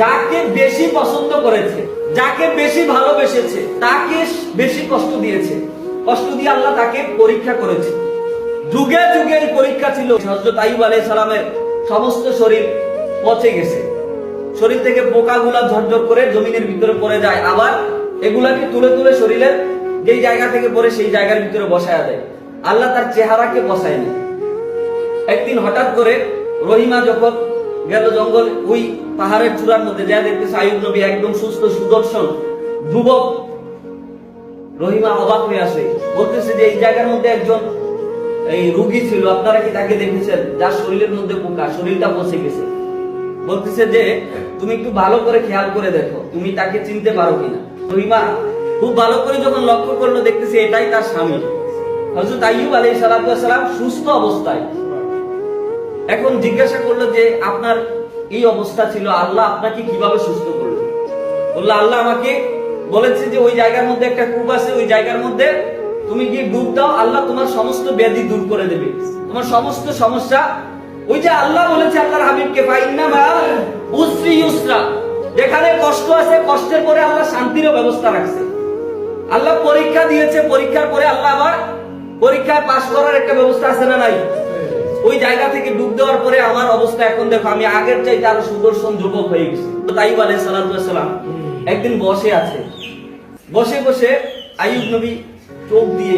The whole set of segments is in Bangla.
যাকে বেশি পছন্দ করেছে, যাকে বেশি ভালোবেসেছে, তাকে বেশি কষ্ট দিয়েছে। কষ্ট দিয়ে আল্লাহ তাকে পরীক্ষা করেছে। যুগে যুগে এই পরীক্ষা ছিল। হযরত আইয়ুব আলাইহিস সালামের সমস্ত শরীর পচে গেছে, শরীর থেকে পোকাগুলা ঝরঝর করে জমিনের ভিতরে পড়ে যায়, আবার এগুলাকে তুলে তুলে শরীরের যেই জায়গা থেকে পড়ে সেই জায়গার ভিতরে বসায়া দেয়। আল্লাহ তার চেহারাকে বসায় না। একদিন হঠাৎ করে রহিমা যখন গেল জঙ্গল, ওই পাহাড়ের চূড়ার মধ্যে যা দেখতেছে আইয়ুব নবী একদম সুস্থ সুদর্শন যুবক। রহিমা অবাক হয়ে আসে, বলতেছে যে এই জায়গার মধ্যে একজন এই রোগী ছিল, আপনারা কি তাকে দেখেছেন? যার শরীরের মধ্যে পোকা, শরীরটা পচে গেছে। বলতেছে যে তুমি একটু ভালো করে খেয়াল করে দেখো, তুমি তাকে চিনতে পারো কিনা। রহিমা খুব ভালো করে যখন লক্ষ্য করলো, দেখতেছে এটাই তার স্বামী হযরত আইয়ুব আলাইহিস সালাম সুস্থ অবস্থায়। এখন জিজ্ঞাসা করলো যে আপনার এই অবস্থা ছিল, আল্লাহ আপনাকে কিভাবে সুস্থ করলো? বললো আল্লাহ আমাকে বলেছে যে ওই জায়গার মধ্যে একটা কূপ আছে, ওই জায়গার মধ্যে তুমি গিয়ে ডুব দাও, আল্লাহ তোমার সমস্ত ব্যাধি দূর করে দেবে, তোমার সমস্ত সমস্যা। ওই যে আল্লাহ বলেছে আল্লাহর হাবিবকে ফাইন্না মা'আল উসরি ইউসরা, যেখানে কষ্ট আছে কষ্টের পরে আল্লাহ শান্তির ব্যবস্থা রাখছে। আল্লাহ পরীক্ষা দিয়েছে, পরীক্ষার পরে আল্লাহ আবার পরীক্ষায় পাশ করার একটা ব্যবস্থা আছে না নাই? ওই জায়গা থেকে ডুব দেওয়ার পরে আমার অবস্থা এখন দেখো, আমি আগের চাইতে আরো সুদর্শন যুবক হয়ে গেছি। আইয়ুব আলাইহিস সালাম একদিন বসে আছে, বসে বসে আইয়ুব নবী চোখ দিয়ে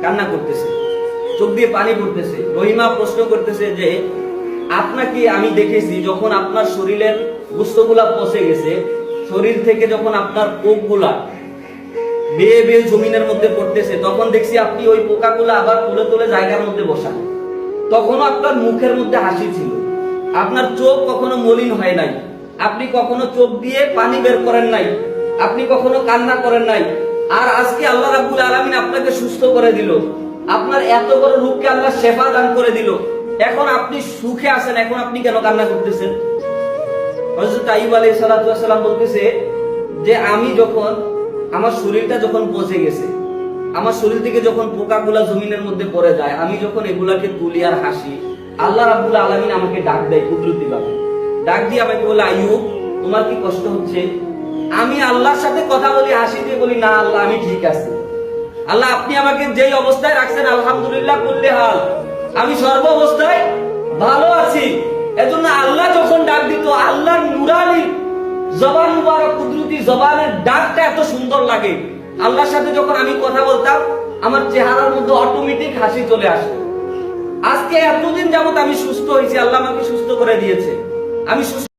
কান্না করতেছে, চোখ দিয়ে পানি পড়তেছে। রহিমা প্রশ্ন করতেছে যে আপনাকে আমি দেখেছি যখন আপনার শরীরের গোশতগুলা পচে গেছে, শরীর থেকে যখন আপনার কোষগুলা বেয়ে বেয়ে জমিনের মধ্যে পড়তেছে, তখন দেখছি আপনি ওই পোকাগুলা আবার তুলে তুলে জায়গার মধ্যে বসান। তখনও আপনার মুখের মধ্যে হাসি ছিল, আপনার চোখ কখনো মলিন হয় নাই, আপনি কখনো চোখ দিয়ে পানি বের করেন নাই, আপনি কখনো কান্না করেন নাই। আর আজকে আল্লাহ রাব্বুল আলামিন আপনাকে সুস্থ করে দিল, আপনার এত বড় রোগকে আল্লাহ শেফা দান করে দিল, এখন আপনি সুখে আছেন, এখন আপনি কেন কান্না করতেছেন? হযরত আইয়ুব আলাইহিস সালাম বলতেছে যে আমি যখন আমার শরীরটা যখন পচে গেছে, আমার শরীর থেকে যখন পোকাগুলা জমিনের মধ্যে পড়ে যায়, আমি যখন এগুলাকে তুলি আর হাসি, আল্লাহ রাব্বুল আলামিন আমাকে ডাক দেয় কুদরতি ভাবে। ডাক দিয়ে আমাকে বলে আইয়ুব তোমার কি কষ্ট হচ্ছে? আমি আল্লাহর সাথে কথা বলি, হাসি দিয়ে বলি না আল্লাহ আমি ঠিক আছি, আল্লাহ আপনি আমাকে যেই অবস্থায় রাখছেন আলহামদুলিল্লাহ কুল্লি হাল, আমি সর্ব অবস্থায় ভালো আছি। এজন্য আল্লাহ যখন ডাক দিত, আল্লাহর নুরানি জবান মুবারক কুদরতি জবানের ডাকটা এত সুন্দর লাগে। আল্লাহর সাথে যখন আমি কথা বলতাম, আমার চেহারার মধ্যে অটোমেটিক হাসি চলে আসে। আজকে এতদিন যাবত আমি সুস্থ হয়েছি, আল্লাহ আমাকে সুস্থ করে দিয়েছে, আমি সুস্থ।